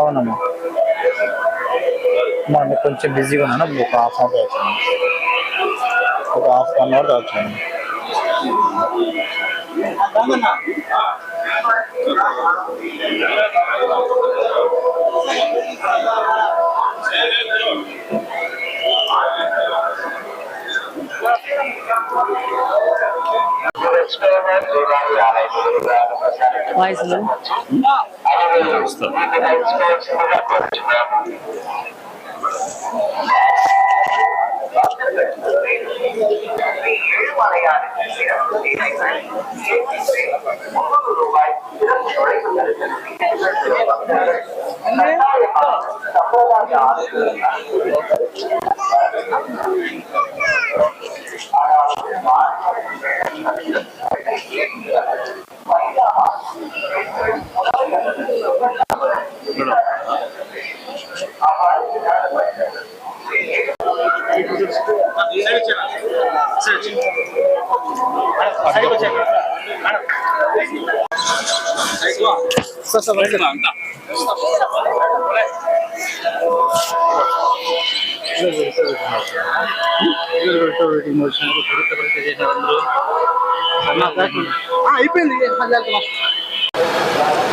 అవునమ్మా. మనం కొంచెం బిజీగా ఉన్నాను, ఒక హాఫ్ అన్ అవర్ వచ్చాను, ఒక హాఫ్ 1 అవర్ వచ్చాను. వాయిస్లో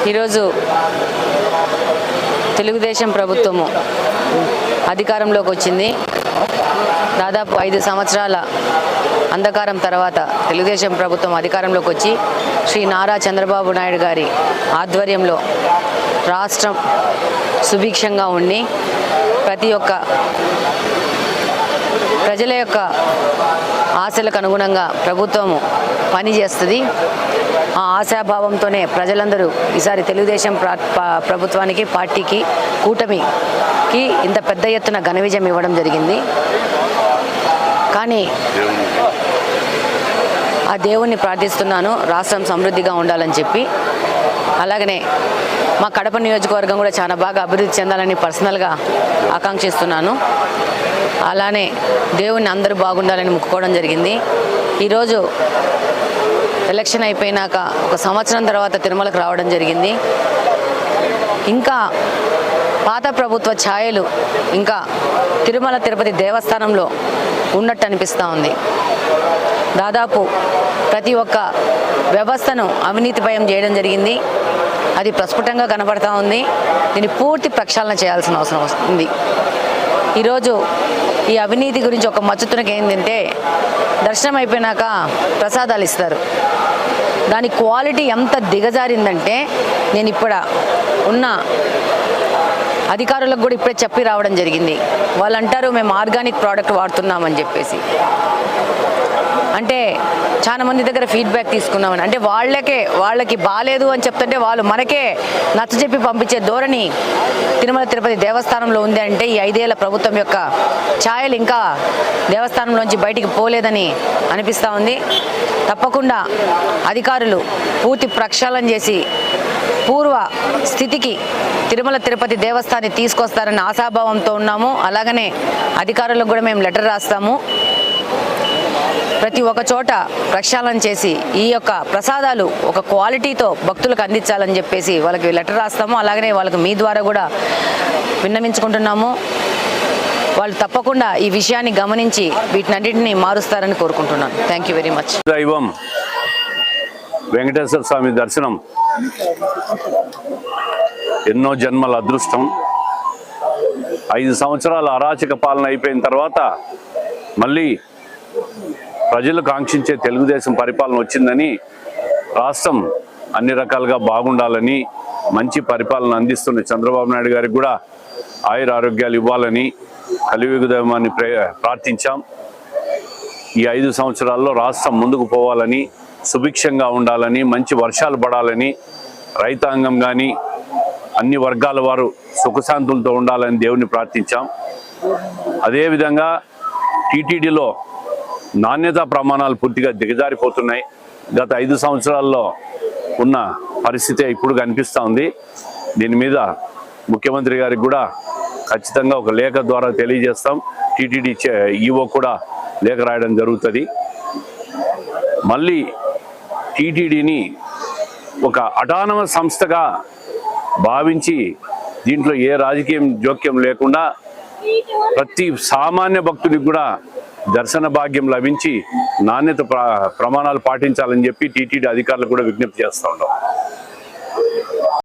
ఈరోజు తెలుగుదేశం ప్రభుత్వము అధికారంలోకి వచ్చింది. దాదాపు 5 సంవత్సరాల అంధకారం తర్వాత తెలుగుదేశం ప్రభుత్వం అధికారంలోకి వచ్చి శ్రీ నారా చంద్రబాబు నాయుడు గారి ఆధ్వర్యంలో రాష్ట్రం సుభిక్షంగా ఉండి ప్రతి ఒక్క ప్రజల యొక్క ఆశలకు అనుగుణంగా ప్రభుత్వము పనిచేస్తుంది. ఆ ఆశాభావంతోనే ప్రజలందరూ ఈసారి తెలుగుదేశం ప్రభుత్వానికి, పార్టీకి, కూటమికి ఇంత పెద్ద ఎత్తున ఘన విజయం ఇవ్వడం జరిగింది. కానీ ఆ దేవుణ్ణి ప్రార్థిస్తున్నాను రాష్ట్రం సమృద్ధిగా ఉండాలని చెప్పి. అలాగనే మా కడప నియోజకవర్గం కూడా చాలా బాగా అభివృద్ధి చెందాలని పర్సనల్గా ఆకాంక్షిస్తున్నాను. అలానే దేవుణ్ణి అందరూ బాగుండాలని మొక్కుకోవడం జరిగింది. ఈరోజు ఎలక్షన్ అయిపోయినాక 1 సంవత్సరం తర్వాత తిరుమలకు రావడం జరిగింది. ఇంకా పాత ప్రభుత్వ ఛాయలు ఇంకా తిరుమల తిరుపతి దేవస్థానంలో ఉన్నట్టు అనిపిస్తూ ఉంది. దాదాపు ప్రతి ఒక్క వ్యవస్థను అవినీతిమయం చేయడం జరిగింది. అది ప్రస్ఫుటంగా కనబడతా ఉంది. దీన్ని పూర్తి ప్రక్షాళన చేయాల్సిన అవసరం వస్తుంది. ఈరోజు ఈ అవినీతి గురించి ఒక మచ్చుతునకి ఏంటంటే, దర్శనం అయిపోయినాక ప్రసాదాలు ఇస్తారు. దాని క్వాలిటీ ఎంత దిగజారిందంటే, నేను ఇప్పుడు ఉన్న అధికారులకు కూడా ఇప్పుడే చెప్పి రావడం జరిగింది. వాళ్ళు అంటారు మేము ఆర్గానిక్ ప్రోడక్ట్ వాడుతున్నామని చెప్పేసి. అంటే చాలా మంది దగ్గర ఫీడ్బ్యాక్ తీసుకున్నామని, అంటే వాళ్ళకి బాగాలేదు అని చెప్తుంటే వాళ్ళు మనకే నచ్చజెప్పి పంపించే ధోరణి తిరుమల తిరుపతి దేవస్థానంలో ఉంది. అంటే ఈ 5 ఏళ్ల ప్రభుత్వం యొక్క ఛాయలు ఇంకా దేవస్థానంలోంచి బయటికి పోలేదని అనిపిస్తూ ఉంది. తప్పకుండా అధికారులు పూర్తి ప్రక్షాళన చేసి పూర్వ స్థితికి తిరుమల తిరుపతి దేవస్థానాన్ని తీసుకొస్తారని ఆశాభావంతో ఉన్నాము. అలాగనే అధికారులకు కూడా మేము లెటర్ రాస్తాము. ప్రతి ఒక్క చోట ప్రక్షాళన చేసి ఈ యొక్క ప్రసాదాలు ఒక క్వాలిటీతో భక్తులకు అందించాలని చెప్పేసి వాళ్ళకి లెటర్ రాస్తాము. అలాగనే వాళ్ళకి మీ ద్వారా కూడా విన్నవించుకుంటున్నాము. వాళ్ళు తప్పకుండా ఈ విషయాన్ని గమనించి వీటినన్నింటినీ మారుస్తారని కోరుకుంటున్నాను. Thank you very much. దైవం వెంకటేశ్వర స్వామి దర్శనం ఎన్నో జన్మల అదృష్టం. 5 సంవత్సరాల అరాచక పాలన అయిపోయిన తర్వాత మళ్ళీ ప్రజలు కాంక్షించే తెలుగుదేశం పరిపాలన వచ్చిందని, రాష్ట్రం అన్ని రకాలుగా బాగుండాలని, మంచి పరిపాలన అందిస్తున్న చంద్రబాబు నాయుడు గారికి కూడా ఆయుర ఆరోగ్యాలు ఇవ్వాలని కలియుగ దైవాన్ని ప్రార్థించాం. ఈ 5 సంవత్సరాల్లో రాష్ట్రం ముందుకు పోవాలని, సుభిక్షంగా ఉండాలని, మంచి వర్షాలు పడాలని, రైతాంగం కానీ అన్ని వర్గాల వారు సుఖశాంతులతో ఉండాలని దేవుని ప్రార్థించాం. అదేవిధంగా టీటీడీలో నాణ్యతా ప్రమాణాలు పూర్తిగా దిగజారిపోతున్నాయి. గత 5 సంవత్సరాల్లో ఉన్న పరిస్థితి ఇప్పుడు కనిపిస్తూ ఉంది. దీని మీద ముఖ్యమంత్రి గారికి కూడా ఖచ్చితంగా ఒక లేఖ ద్వారా తెలియజేస్తాం. టీటీడీ ఈవో కూడా లేఖ రాయడం జరుగుతుంది. మళ్ళీ టీటీడీని ఒక అటానమస్ సంస్థగా భావించి దీంట్లో ఏ రాజకీయం జోక్యం లేకుండా ప్రతి సామాన్య భక్తుడికి కూడా దర్శన భాగ్యం లభించి నాణ్యత ప్రమాణాలు పాటించాలని చెప్పి టీటీడీ అధికారులు కూడా విజ్ఞప్తి చేస్తూ ఉన్నాం.